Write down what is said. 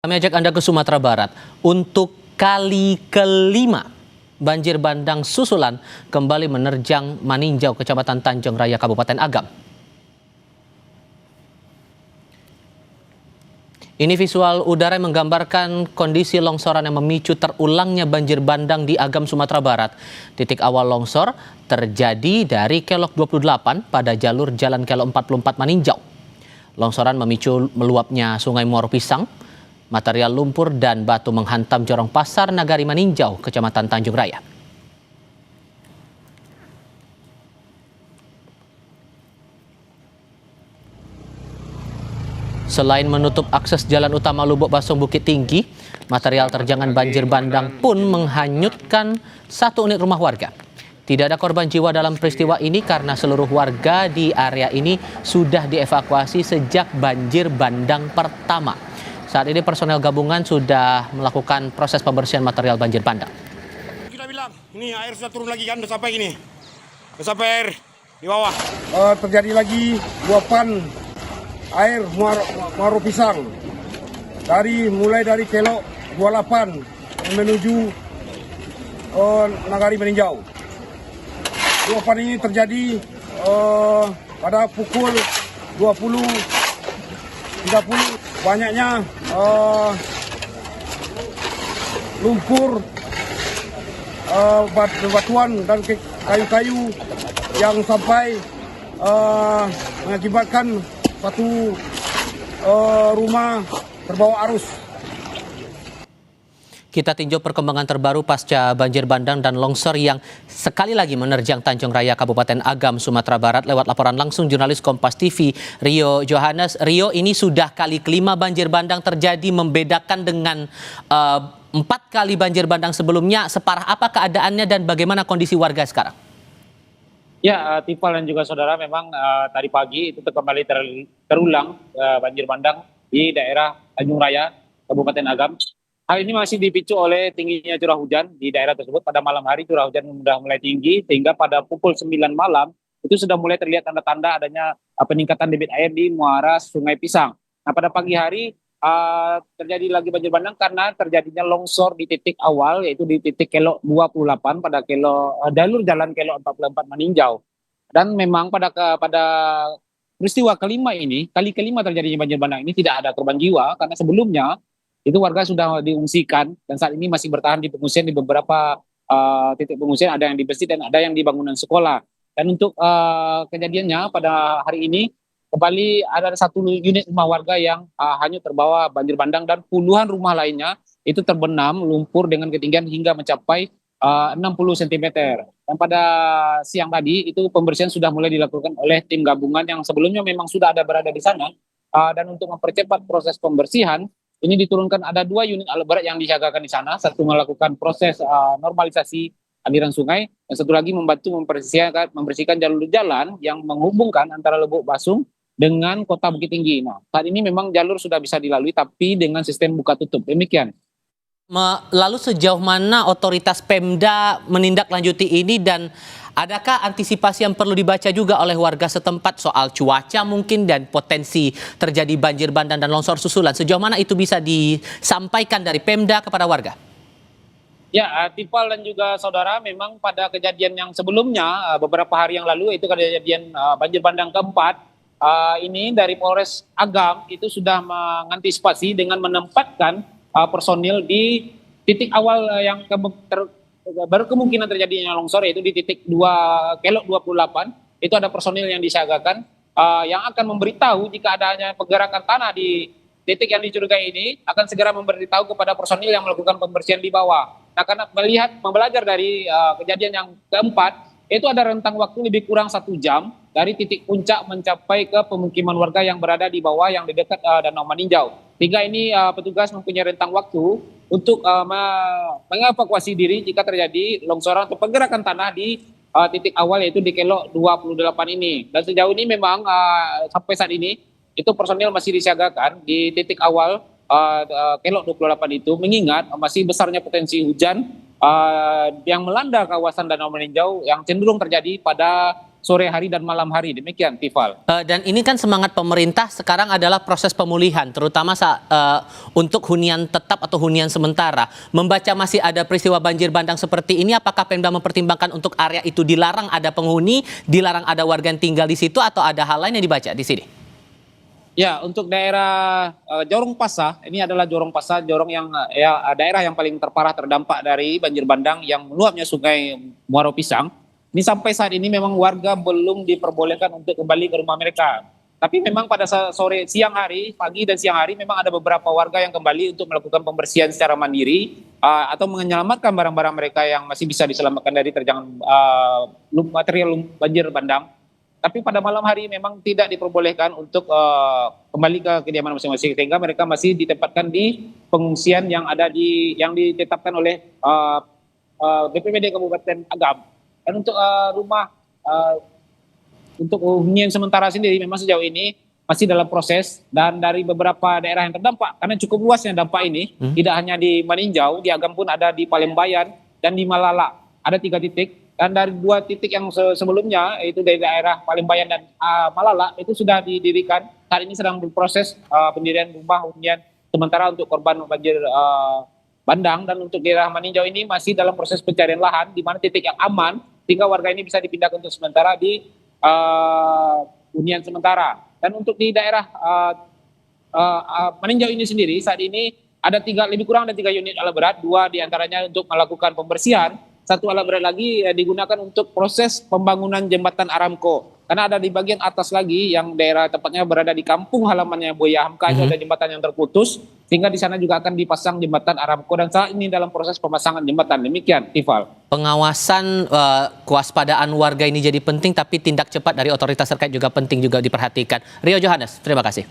Kami ajak Anda ke Sumatera Barat. Untuk kali kelima, banjir bandang susulan kembali menerjang Maninjau, Kecamatan Tanjung Raya, Kabupaten Agam. Ini visual udara yang menggambarkan kondisi longsoran yang memicu terulangnya banjir bandang di Agam, Sumatera Barat. Titik awal longsor terjadi dari Kelok 28 pada jalur Jalan Kelok 44 Maninjau. Longsoran memicu meluapnya Sungai Muaro Pisang. Material lumpur dan batu menghantam jorong Pasar Nagari Maninjau, Kecamatan Tanjung Raya. Selain menutup akses jalan utama Lubuk Basong Bukit Tinggi, material terjangan banjir bandang pun menghanyutkan satu unit rumah warga. Tidak ada korban jiwa dalam peristiwa ini karena seluruh warga di area ini sudah dievakuasi sejak banjir bandang pertama. Saat ini personel gabungan sudah melakukan proses pembersihan material banjir bandang. Kita bilang, ini air sudah turun lagi kan, udah sampai gini. Udah sampai air di bawah. Terjadi lagi luapan air Muaro Pisang. Mulai dari Kelok 28 menuju Nagari Maninjau. Luapan ini terjadi pada pukul 20.30. Banyaknya lumpur, batuan dan kayu-kayu yang sampai mengakibatkan satu rumah terbawa arus. Kita tinjau perkembangan terbaru pasca banjir bandang dan longsor yang sekali lagi menerjang Tanjung Raya, Kabupaten Agam, Sumatera Barat lewat laporan langsung jurnalis Kompas TV Rio Johannes. Rio, ini sudah kali kelima banjir bandang terjadi, membedakan dengan 4 kali banjir bandang sebelumnya. Separah apa keadaannya dan bagaimana kondisi warga sekarang? Ya, Tifal dan juga saudara, memang tadi pagi itu kembali terulang banjir bandang di daerah Tanjung Raya, Kabupaten Agam. Hal ini masih dipicu oleh tingginya curah hujan di daerah tersebut. Pada malam hari curah hujan sudah mulai tinggi, sehingga pada pukul 9 malam itu sudah mulai terlihat tanda-tanda adanya peningkatan debit air di muara Sungai Pisang. Nah, pada pagi hari terjadi lagi banjir bandang karena terjadinya longsor di titik awal, yaitu di titik Kelok 28 pada jalur jalan Kelok 44 Maninjau. Dan memang pada peristiwa kelima ini, kali kelima terjadinya banjir bandang ini, tidak ada korban jiwa karena sebelumnya itu warga sudah diungsikan dan saat ini masih bertahan di pengungsian di beberapa titik pengungsian, ada yang di masjid dan ada yang di bangunan sekolah. Dan untuk kejadiannya pada hari ini kembali ada satu unit rumah warga yang hanyut terbawa banjir bandang dan puluhan rumah lainnya itu terbenam lumpur dengan ketinggian hingga mencapai 60 cm. Dan pada siang tadi itu pembersihan sudah mulai dilakukan oleh tim gabungan yang sebelumnya memang sudah berada di sana. Dan untuk mempercepat proses pembersihan, ini diturunkan ada 2 unit alat berat yang disiagakan di sana. Satu melakukan proses normalisasi aliran sungai, dan satu lagi membantu membersihkan jalur jalan yang menghubungkan antara Lubuk Basong dengan Kota Bukit Tinggi. Nah, saat ini memang jalur sudah bisa dilalui tapi dengan sistem buka tutup. Demikian. Lalu sejauh mana otoritas Pemda menindaklanjuti ini dan adakah antisipasi yang perlu dibaca juga oleh warga setempat soal cuaca mungkin dan potensi terjadi banjir bandang dan longsor susulan? Sejauh mana itu bisa disampaikan dari Pemda kepada warga? Ya, Tifal dan juga saudara, memang pada kejadian yang sebelumnya beberapa hari yang lalu, itu kejadian banjir bandang keempat, ini dari Polres Agam itu sudah mengantisipasi dengan menempatkan personil di titik awal yang berkemungkinan terjadinya longsor, yaitu di titik Kelok 28. Itu ada personil yang disiagakan yang akan memberitahu jika adanya pergerakan tanah di titik yang dicurigai ini, akan segera memberitahu kepada personil yang melakukan pembersihan di bawah. Nah, karena belajar dari kejadian yang keempat, itu ada rentang waktu lebih kurang 1 jam dari titik puncak mencapai ke pemukiman warga yang berada di bawah yang di dekat Danau Maninjau. Sehingga ini petugas mempunyai rentang waktu untuk mengevakuasi diri jika terjadi longsoran atau pergerakan tanah di titik awal, yaitu di Kelok 28 ini. Dan sejauh ini memang sampai saat ini itu personil masih disiagakan di titik awal Kelok 28 itu, mengingat masih besarnya potensi hujan yang melanda kawasan Danau Maninjau yang cenderung terjadi pada sore hari dan malam hari. Demikian, Tifal. Dan ini kan semangat pemerintah sekarang adalah proses pemulihan, terutama untuk hunian tetap atau hunian sementara. Membaca masih ada peristiwa banjir bandang seperti ini, apakah Pemda mempertimbangkan untuk area itu dilarang ada penghuni, dilarang ada warga yang tinggal di situ, atau ada hal lain yang dibaca di sini? Ya, untuk daerah Jorong Pasah, ini adalah Jorong Pasah, jorong yang daerah yang paling terparah terdampak dari banjir bandang yang meluapnya Sungai Muaro Pisang. Ini sampai saat ini memang warga belum diperbolehkan untuk kembali ke rumah mereka. Tapi memang pada siang hari, pagi dan siang hari memang ada beberapa warga yang kembali untuk melakukan pembersihan secara mandiri atau menyelamatkan barang-barang mereka yang masih bisa diselamatkan dari terjangan material banjir bandang. Tapi pada malam hari memang tidak diperbolehkan untuk kembali ke kediaman masing-masing, sehingga mereka masih ditempatkan di pengungsian yang ditetapkan oleh BPBD Kabupaten Agam. Dan untuk untuk hunian sementara sendiri memang sejauh ini masih dalam proses, dan dari beberapa daerah yang terdampak karena cukup luasnya dampak ini, tidak hanya di Maninjau, di Agam pun ada di Palembayan dan di Malala. Ada 3 titik. Dan dari 2 titik yang sebelumnya, yaitu dari daerah Palembayan dan Malala, itu sudah didirikan. Saat ini sedang berproses pendirian rumah hunian sementara untuk korban banjir bandang. Dan untuk daerah Maninjau ini masih dalam proses pencarian lahan, di mana titik yang aman, sehingga warga ini bisa dipindahkan untuk sementara di hunian sementara. Dan untuk di daerah Maninjau ini sendiri, saat ini ada lebih kurang ada 3 unit alat berat, 2 diantaranya untuk melakukan pembersihan. 1 alat berat lagi digunakan untuk proses pembangunan jembatan Aramco. Karena ada di bagian atas lagi yang daerah tepatnya berada di kampung halamannya Buya Hamka, itu ada jembatan yang terputus, sehingga di sana juga akan dipasang jembatan Aramco, dan saat ini dalam proses pemasangan jembatan. Demikian, Tifal. Pengawasan kewaspadaan warga ini jadi penting, tapi tindak cepat dari otoritas terkait juga penting juga diperhatikan. Rio Johannes, terima kasih.